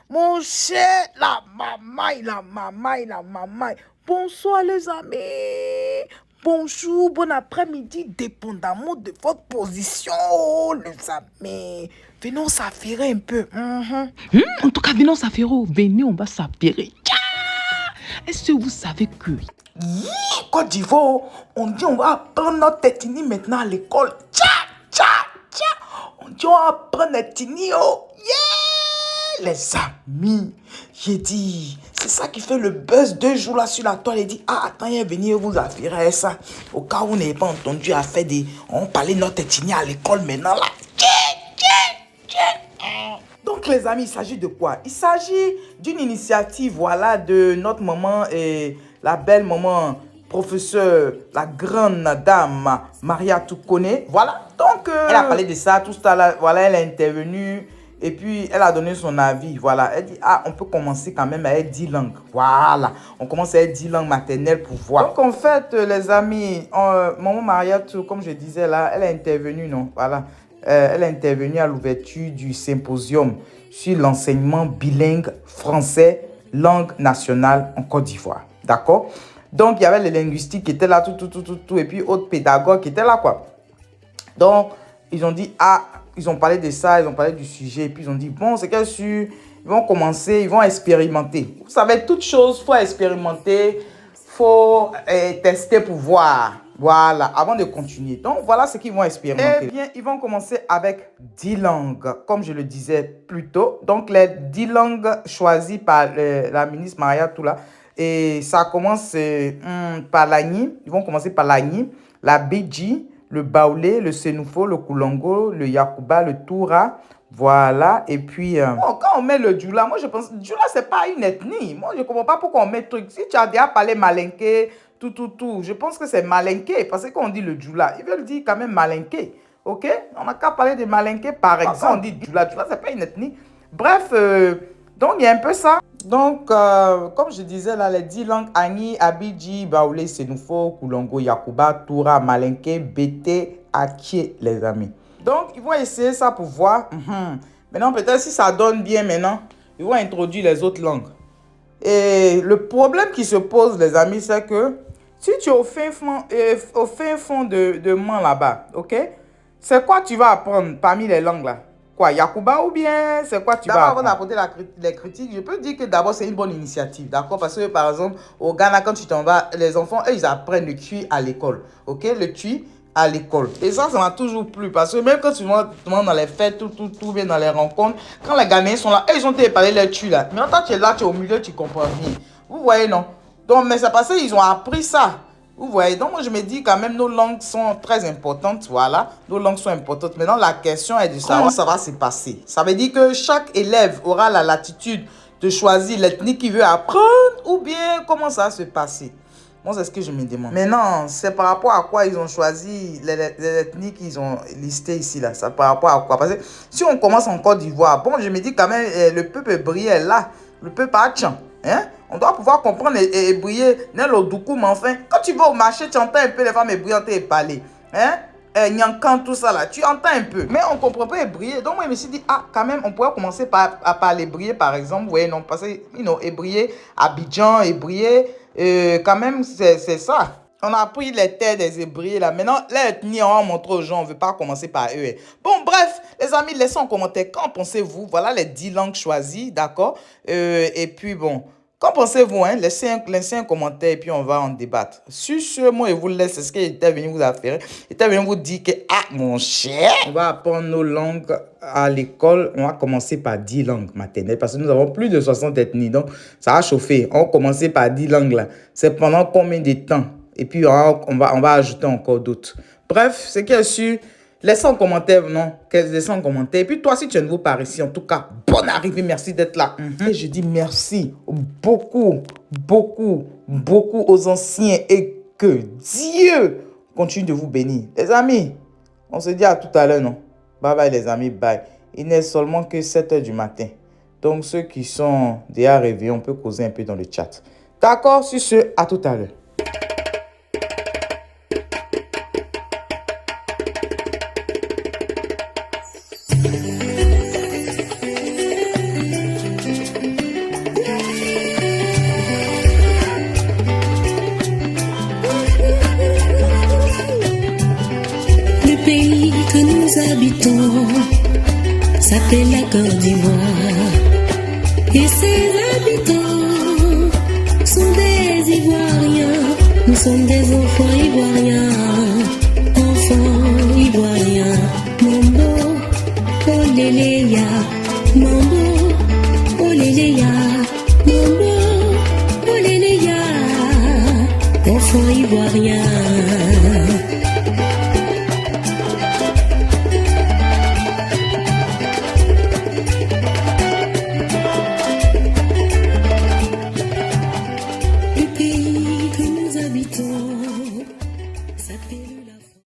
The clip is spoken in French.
Mon cher, la mamaille. Bonsoir les amis. Bonjour, bon après-midi, dépendamment de votre position, les amis. Venons s'affairer un peu. En tout cas, venons s'affairer. Venez, on va s'affairer. Est-ce que vous savez que... Côte d'Ivoire, on dit on va apprendre notre ethnie maintenant à l'école. On dit on va apprendre notre ethnie. Oh, yeah! Les amis, j'ai dit, c'est ça qui fait le buzz 2 jours là sur la toile. Il dit, attends, il est venu vous affairer ça. Au cas où vous n'avez pas entendu à faire des... On parlait de notre ethnie à l'école maintenant là. Donc les amis, il s'agit de quoi? Il s'agit d'une initiative, voilà, de notre maman et la belle maman, professeur, la grande dame Maria Toukone. Voilà, donc elle a parlé de ça, tout ça là, voilà, elle est intervenue et puis elle a donné son avis, voilà. Elle dit, on peut commencer quand même avec 10 langues, voilà. On commence avec 10 langues maternelles pour voir. Donc en fait, les amis, maman Maria Toukone, comme je disais là, elle est intervenue, non, voilà. Elle est intervenue à l'ouverture du symposium sur l'enseignement bilingue français, langue nationale en Côte d'Ivoire. D'accord? Donc, il y avait les linguistiques qui étaient là, tout, et puis autres pédagogues qui étaient là, quoi. Donc, ils ont dit, ils ont parlé de ça, ils ont parlé du sujet, et puis ils ont dit, bon, c'est qu'elle ils vont commencer, ils vont expérimenter. Vous savez, toute chose, il faut expérimenter, il faut tester pour voir. Voilà, avant de continuer. Donc, voilà ce qu'ils vont expérimenter. Eh bien, ils vont commencer avec 10 langues, comme je le disais plus tôt. Donc, les 10 langues choisies par la ministre Maria Toula. Et ça commence par l'Agni. Ils vont commencer par l'Agni, la Beji, le Baoulé, le Sénoufo, le Koulongo, le Yakuba, le Toura. Voilà, et puis... quand on met le Djoula, moi je pense... Djoula, c'est pas une ethnie. Moi, je comprends pas pourquoi on met truc. Si tu as déjà parlé malinké, tout. Je pense que c'est malinké. Parce que quand on dit le Djoula, ils veulent dire quand même malinké. Ok? On n'a qu'à parler de malinké, par exemple. Quand on dit Djoula, Djoula, c'est pas une ethnie. Bref, donc il y a un peu ça. Donc, comme je disais là, les 10 langues, Agni, Abidji, Baoulé, Sénoufo, Koulongo, Yakuba, Toura, malinké, Bété, Aké, les amis. Donc, ils vont essayer ça pour voir. Maintenant, peut-être si ça donne bien maintenant, ils vont introduire les autres langues. Et le problème qui se pose, les amis, c'est que si tu es au fin fond de Mans là-bas, ok? C'est quoi tu vas apprendre parmi les langues là? Quoi, Yakuba ou bien c'est quoi tu vas apprendre? D'abord, avant d'apporter les critiques, je peux dire que d'abord, c'est une bonne initiative, d'accord? Parce que, par exemple, au Ghana, quand tu t'en vas, les enfants, eux, ils apprennent le tui à l'école, ok? Le tui à l'école. Et ça m'a toujours plu parce que même quand tu vas dans les fêtes, tout bien dans les rencontres, quand les Ghanéens sont là, ils ont parlé les tui là. Mais quand tu es là, tu es au milieu, tu comprends rien. Vous voyez, non? Donc, mais c'est parce qu'ils ont appris ça. Vous voyez, donc moi je me dis quand même nos langues sont très importantes, voilà, nos langues sont importantes. Maintenant la question est de savoir comment ça va se passer. Ça veut dire que chaque élève aura la latitude de choisir l'ethnie qu'il veut apprendre ou bien comment ça va se passer. Moi c'est ce que je me demande. Maintenant c'est par rapport à quoi ils ont choisi les ethnies qu'ils ont listées ici là. C'est par rapport à quoi? Parce que si on commence en Côte d'Ivoire, bon je me dis quand même le peuple brillait là, le peuple Hachan. Hein? On doit pouvoir comprendre et briller. Mais enfin, quand tu vas au marché, tu entends un peu les femmes ébrillantes et parler. Hein? Nyankan, tout ça là, tu entends un peu. Mais on ne comprend pas ébriller. Donc moi, je me suis dit, quand même, on pourrait commencer à parler briller, par exemple. Vous voyez, non, parce que, ébriller, Abidjan, ébriller, quand même, c'est ça. On a pris les terres des ébriers là. Maintenant, l'ethnie, on va montrer aux gens, on ne veut pas commencer par eux. Bon, bref, les amis, laissez en commentaire. Qu'en pensez-vous? Voilà les 10 langues choisies, d'accord? Et puis, bon, qu'en pensez-vous? Laissez un commentaire et puis on va en débattre. Sur ce, moi, je vous laisse. C'est ce que j'étais venu vous faire. J'étais venu vous dire que, mon cher, on va apprendre nos langues à l'école. On va commencer par 10 langues maternelles parce que nous avons plus de 60 ethnies. Donc, ça va chauffer. On va commencer par 10 langues là. C'est pendant combien de temps? Et puis, on va ajouter encore d'autres. Bref, ce qui est sûr, laissez en commentaire, non? Laissez en commentaire. Et puis, toi, si tu es nouveau par ici, en tout cas, bonne arrivée. Merci d'être là. Et je dis merci beaucoup aux anciens et que Dieu continue de vous bénir. Les amis, on se dit à tout à l'heure, non? Bye bye, les amis, bye. Il n'est seulement que 7 h du matin. Donc, ceux qui sont déjà réveillés, on peut causer un peu dans le chat. D'accord? Sur ce, à tout à l'heure. Côte d'Ivoire. Et ses habitants sont des Ivoiriens. Nous sommes des enfants ivoiriens. Enfants ivoiriens. Mambo, oléléya. Mambo, oléléya. Mambo, oléléya. Enfants ivoiriens. Le pays que nous habitons s'appelle la